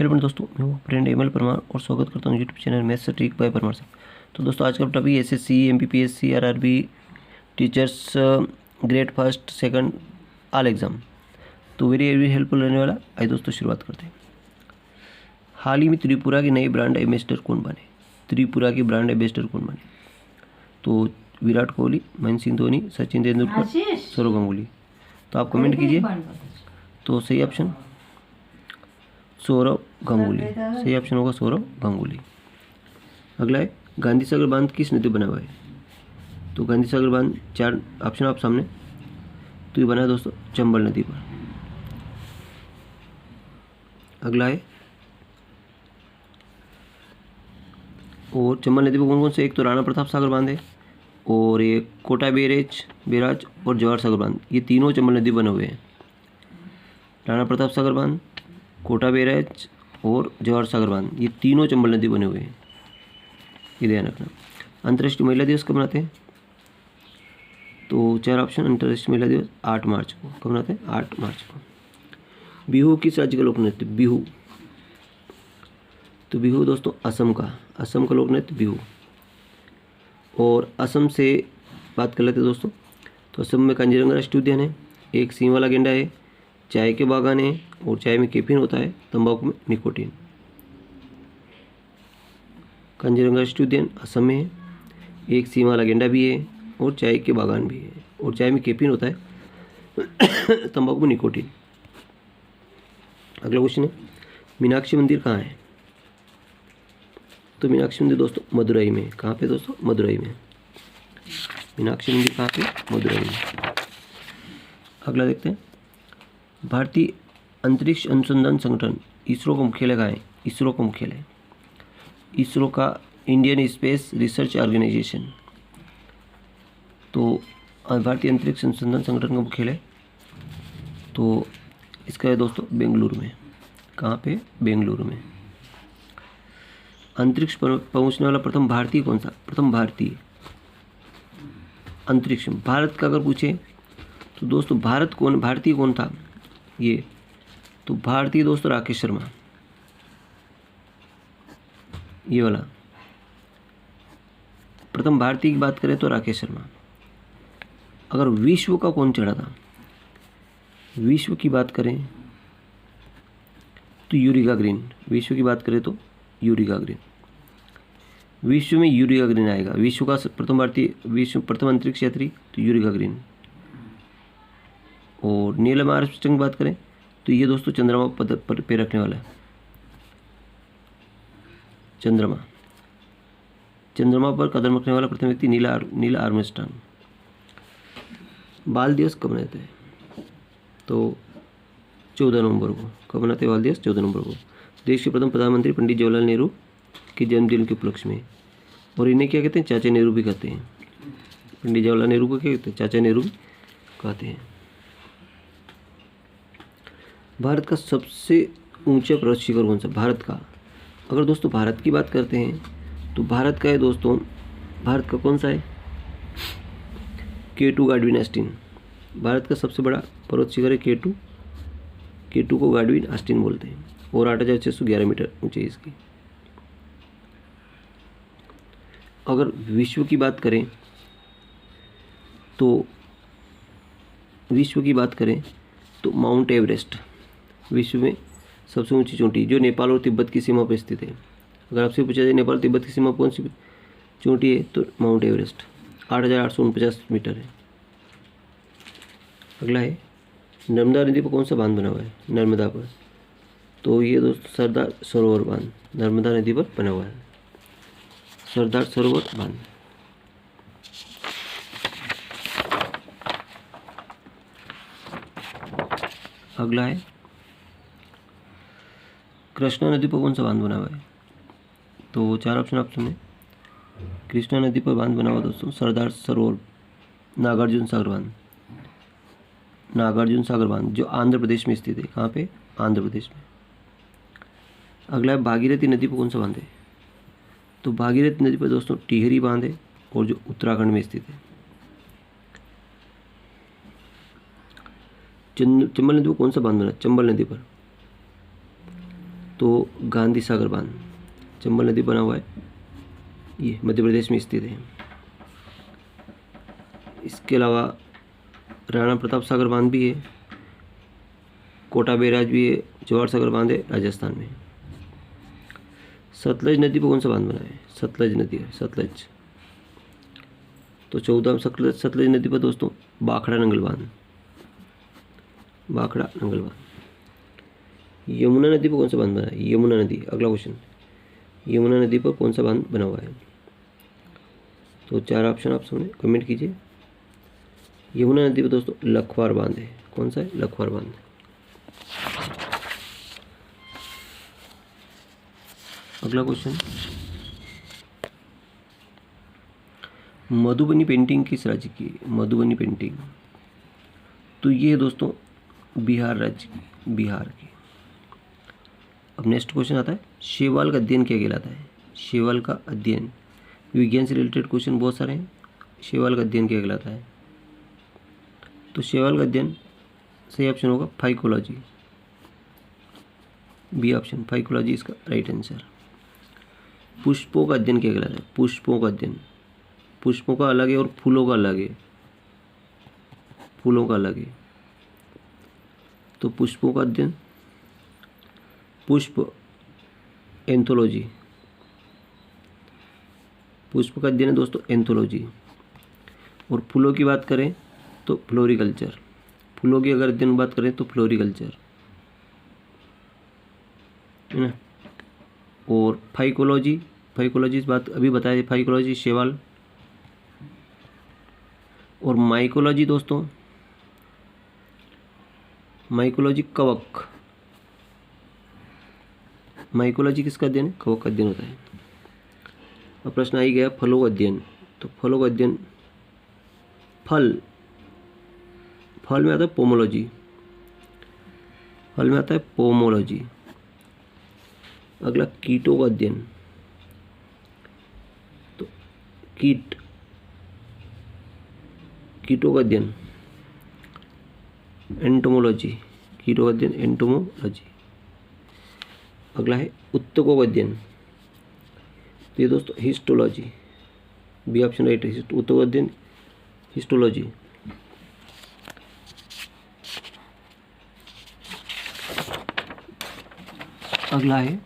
Hello दोस्तों, मैं हूँ फ्रेंड एमएल परमार और स्वागत करता हूँ YouTube channel maths trick bye Parmar से। तो दोस्तों आज का topic SSC, MPPSC, RRB, teachers grade first second all exam. तो वेरी वेरी हेल्पफुल रहने वाला। आइए दोस्तों शुरुआत करते हैं। हाल ही में त्रिपुरा के नए ब्रांड एम्बेसडर कौन बने? त्रिपुरा के ब्रांड एम्बेसडर कौन बने? तो विराट कोहली, महेंद्र सिंह धोनी, सचिन तेंदुलकर, सौरव गांगुली। तो आप कमेंट कीजिए। तो सही ऑप्शन सौरव गांगुली, सही ऑप्शन होगा सौरव गांगुली। अगला है गांधी सागर बांध किस नदी पर बना हुआ है? तो गांधी सागर बांध, चार ऑप्शन आप सामने। तो ये बना है दोस्तों चंबल नदी पर। अगला है और चंबल नदी पर कौन कौन से? एक तो राणा प्रताप सागर बांध है और एक कोटा बैराज और जवाहर सागर बांध। ये तीनों चंबल नदी बने हुए हैं। राणा प्रताप सागर बांध, कोटा बैराज और जवाहर सागर बांध, ये तीनों चंबल नदी बने हुए हैं। ये ध्यान रखना। अंतर्राष्ट्रीय महिला दिवस कब मनाते हैं? तो चार ऑप्शन। अंतर्राष्ट्रीय महिला दिवस 8 मार्च को। कब मनाते हैं? 8 मार्च को। बिहू किस राज्य का लोक नृत्य? बिहू, तो बिहू दोस्तों असम का लोक नृत्य बिहू। और असम से बात कर लेते हैं दोस्तों। तो असम में कांजीरंगा राष्ट्रीय उद्यान है, एक सींग वाला गेंडा है, चाय के बागान है और चाय में कैफीन होता है, तंबाकू में निकोटीन। कांजीरंगा राष्ट्रीय उद्यान असम में है, एक सींग वाला गेंडा भी है और चाय के बागान भी है और चाय में कैफीन होता है, तंबाकू में निकोटीन। अगला क्वेश्चन है मीनाक्षी मंदिर कहाँ है? तो मीनाक्षी मंदिर दोस्तों मदुरई में। कहाँ पे दोस्तों? मदुरई में। मीनाक्षी मंदिर कहाँ पे? मदुरई में। अगला देखते हैं भारतीय अंतरिक्ष अनुसंधान संगठन इसरो का मुख्यालय कहाँ है? इसरो का मुख्यालय, इसरो का इंडियन स्पेस रिसर्च ऑर्गेनाइजेशन। तो भारतीय अंतरिक्ष अनुसंधान संगठन का मुख्यालय तो इसका है दोस्तों बेंगलुरु में। कहाँ पे? बेंगलुरु में। अंतरिक्ष पर पहुंचने वाला प्रथम भारतीय कौन सा? प्रथम भारतीय अंतरिक्ष भारत का अगर पूछे तो दोस्तों भारतीय कौन था? ये तो भारतीय दोस्तों राकेश शर्मा, ये वाला प्रथम भारतीय की बात करें तो राकेश शर्मा। अगर विश्व का कौन चढ़ा था? विश्व की बात करें तो यूरी गागरिन। विश्व की बात करें तो यूरी गागरिन। विश्व में यूरी गागरिन आएगा। विश्व का प्रथम अंतरिक्ष यात्री तो यूरी गागरिन। और नीलम आर्मस्ट्रांग की बात करें तो ये दोस्तों चंद्रमा पर पैर रखने वाला है। चंद्रमा पर कदम रखने वाला प्रथम व्यक्ति नील आर्मस्ट्रांग। बाल दिवस कब मनाते हैं? तो 14 नवंबर को। कब मनाते हैं बाल दिवस? 14 नवंबर को। देश के प्रथम प्रधानमंत्री पंडित जवाहरलाल नेहरू के जन्मदिन के उपलक्ष्य में। और इन्हें क्या कहते हैं? चाचा नेहरू भी कहते हैं। पंडित जवाहरलाल नेहरू को क्या कहते हैं? चाचा नेहरू भी कहते हैं। भारत का सबसे ऊंचा पर्वत शिखर कौन सा? भारत का अगर दोस्तों भारत की बात करते हैं तो भारत का है दोस्तों, भारत का कौन सा है? K2 गाडविन Austin. भारत का सबसे बड़ा पर्वत शिखर है K2 को गाडविन ऑस्टिन बोलते हैं और 8,611 मीटर ऊंचाई इसकी। अगर विश्व की बात करें तो माउंट एवरेस्ट विश्व में सबसे ऊंची चोटी जो नेपाल और तिब्बत की सीमा पर स्थित है। अगर आपसे पूछा जाए नेपाल तिब्बत की सीमा कौन सी चोटी है तो माउंट एवरेस्ट 8,849 मीटर है। अगला है नर्मदा नदी पर कौन सा बांध बना हुआ है? नर्मदा पर तो ये दोस्तों सरदार सरोवर बांध नर्मदा नदी पर बना हुआ है। सरदार सरोवर बांध। अगला है कृष्णा नदी पर कौन सा बांध बना हुआ है? तो चार ऑप्शन आप सुने। कृष्णा नदी पर बांध बना हुआ दोस्तों सरदार सरोवर नागार्जुन सागर बांध जो आंध्र प्रदेश में स्थित है। कहाँ पे? आंध्र प्रदेश में। अगला है भागीरथी नदी पर कौन सा बांध है? तो भागीरथी नदी पर दोस्तों टिहरी बांध है और जो उत्तराखंड में स्थित है। चंबल नदी पर कौन सा बांध बना? चंबल नदी पर तो गांधी सागर बांध, चंबल नदी बना हुआ है, ये मध्य प्रदेश में स्थित है। इसके अलावा राणा प्रताप सागर बांध भी है, कोटा बैराज भी है, जवाहर सागर बांध है राजस्थान में। सतलज नदी पर कौन सा बांध बना है? सतलज नदी है, सतलज। तो 14 सतलज नदी पर दोस्तों भाखड़ा नंगल बांध, भाखड़ा नंगल बांध। यमुना नदी पर कौन सा बांध बना है? यमुना नदी, अगला क्वेश्चन, यमुना नदी पर कौन सा बांध बना हुआ है? तो 4 ऑप्शन आप सामने कमेंट कीजिए। यमुना नदी पर दोस्तों लखवार बांध है। कौन सा है? लखवार बांध। अगला क्वेश्चन, मधुबनी पेंटिंग किस राज्य की? मधुबनी पेंटिंग, तो ये दोस्तों बिहार राज्य की, बिहार की। अब नेक्स्ट क्वेश्चन आता है, शैवाल का अध्ययन क्या कहलाता है? शैवाल का अध्ययन, विज्ञान से रिलेटेड क्वेश्चन बहुत सारे हैं। शैवाल का अध्ययन क्या कहलाता है? तो शैवाल का अध्ययन सही ऑप्शन होगा फाइकोलॉजी, बी ऑप्शन, फाइकोलॉजी इसका राइट आंसर। पुष्पों का अध्ययन क्या कहलाता है? पुष्पों का अध्ययन, पुष्पों का अलग है और फूलों का अलग है, फूलों का अलग है। तो पुष्पों का अध्ययन पुष्प एंथोलॉजी, पुष्प का अध्ययन है दोस्तों एंथोलॉजी। और फूलों की बात करें तो फ्लोरिकल्चर, फूलों की अगर अध्ययन बात करें तो फ्लोरिकल्चर, है ना। और फाइकोलॉजी, फाइकोलॉजी बात अभी बताया, फाइकोलॉजी शैवाल। और माइकोलॉजी दोस्तों, माइकोलॉजी कवक, माइकोलॉजी किसका अध्ययन है? कवक का अध्ययन होता है। अब प्रश्न आ ही गया फलों का अध्ययन, तो फलों का अध्ययन, फल, फल में आता है पोमोलॉजी, फल में आता है पोमोलॉजी। अगला कीटों का अध्ययन, तो कीट, कीटों का अध्ययन एंटोमोलॉजी, कीटों का अध्ययन एंटोमोलॉजी। अगला है उत्तकों का अध्ययन, तो ये दोस्तों हिस्टोलॉजी, बी ऑप्शन राइट है, उत्तकों का अध्ययन हिस्टोलॉजी। अगला है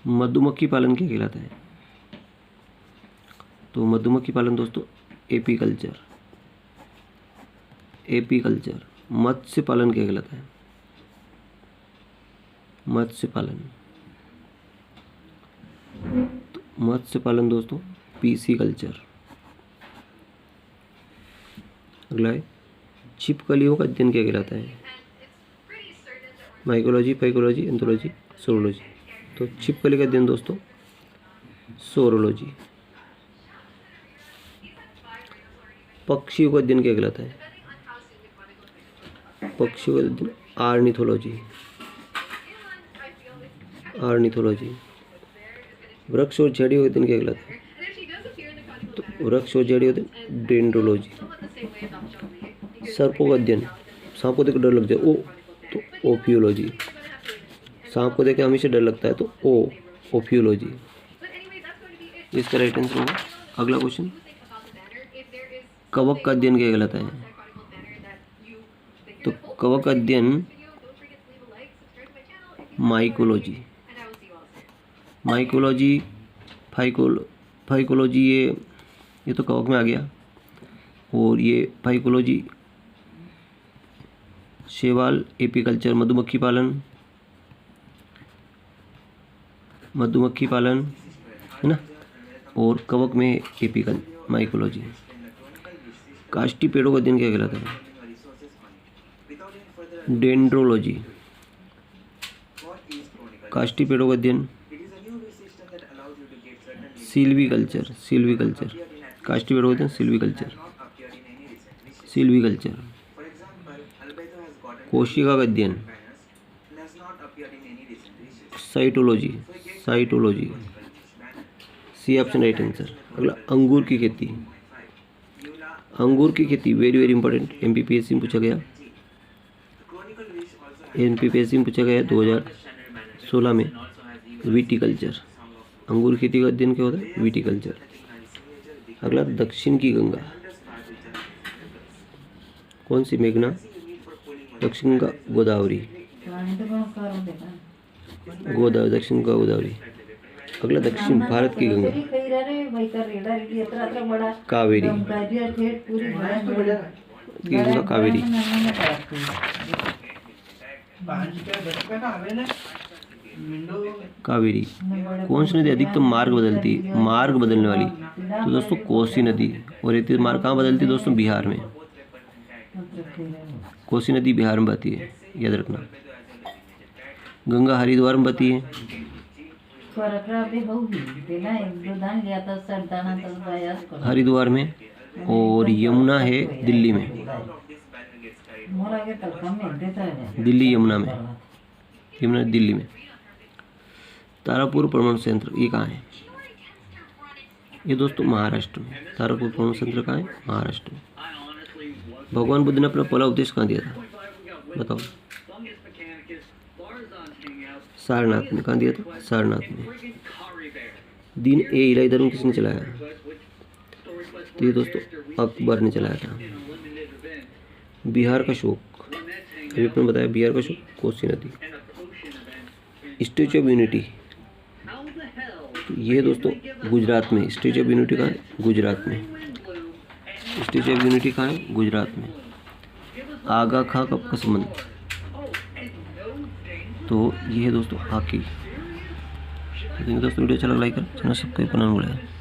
मधुमक्खी पालन क्या कहलाता है? तो मधुमक्खी पालन दोस्तों एपीकल्चर, एपीकल्चर। मत्स्य पालन क्या कहलाता है? मत्स्य पालन, तो मत्स्य पालन दोस्तों पीसीकल्चर। अगला है छिपकलियों का अध्ययन क्या कहलाता है? Mycology, phycology, anthology, saurology. तो छिपकली का अध्ययन दोस्तों सोरोलॉजी। पक्षियों का अध्ययन क्या कहलाता है? पक्षियों का अध्ययन आर्निथोलॉजी, आर्निथोलॉजी। वृक्ष और जड़ियों का अध्ययन क्या कहलाता है? तो वृक्ष और जड़ियों का अध्ययन डेंड्रोलॉजी। सर्पों का अध्ययन, सांप को देख डर लग जाए ओ, तो ओफियोलॉजी। सांप को देख हमेशा डर लगता है तो ओफियोलॉजी, इसका राइट आंसर होगा। अगला क्वेश्चन, कवक का अध्ययन क्या कहलाता है? तो कवक का अध्ययन माइकोलॉजी, माइकोलॉजी, फाइकोलॉजी, ये तो कवक में आ गया। और ये फाइकोलॉजी शैवाल, एपीकल्चर मधुमक्खी पालन, मधुमक्खी पालन है ना। और कवक में एपीकल माइकोलॉजी। काष्ठी पेड़ों का अध्ययन क्या कहलाता है? डेंड्रोलॉजी। काष्ठी पेड़ों का अध्ययन सिल्वीकल्चर, सिल्वीकल्चर। काष्ठी पेड़ों का अध्ययन सिल्वीकल्चर, सिल्वीकल्चर। कोशिका का अध्ययन cytology, cytology, C option right answer. अगला अंगूर की खेती, अंगूर की खेती वेरी वेरी इंपॉर्टेंट, एमपीपीएससी में पूछा गया। एमपीपीएससी में पूछा गया है 2016 में। विटिकल्चर, अंगूर खेती का अध्ययन क्या होता है? विटिकल्चर। अगला दक्षिण की गंगा कौन सी? मेघना। दक्षिण का गोदावरी, गोदावरी, दक्षिण का गोदावरी। अगला दक्षिण भारत की गंगा कावेरी, की गंगा कावेरी। कावेरी। कौन सी नदी अधिकतम मार्ग बदलती है? मार्ग बदलने वाली तो दोस्तों कोसी नदी। और ये मार्ग कहाँ बदलती है दोस्तों? बिहार में। कोसी नदी बिहार में बहती है, याद रखना। गंगा हरिद्वार में बहती है। हरिद्वार में। और यमुना है दिल्ली में। दिल्ली यमुना में, यमुना दिल्ली में। तारापुर परमाणु संयंत्र ये कहाँ है? ये दोस्तों महाराष्ट्र में। तारापुर परमाणु संयंत्र कहाँ है? महाराष्ट्र में। भगवान बुद्ध ने अपना पहला उपदेश कहाँ दिया था? बताओ। सारनाथ में। कहाँ दिया था? सारनाथ में। दीन ए इलाही धर्म किसने चलाया? तो ये दोस्तों अकबर ने चलाया था। बिहार का शोक, अभी आपने बताया बिहार का शोक कोसी नदी। स्टैच्यू ऑफ यूनिटी ये दोस्तों गुजरात में। स्टैच्यू ऑफ यूनिटी कहाँ है? गुजरात में। स्टैच्यू ऑफ यूनिटी कहाँ है? गुजरात में। आगा खां कब का संबंध? तो ये है दोस्तों हॉकी। दोस्तों वीडियो अच्छा लगा लाइक कर, चैनल सब्सक्राइब करना भूलें।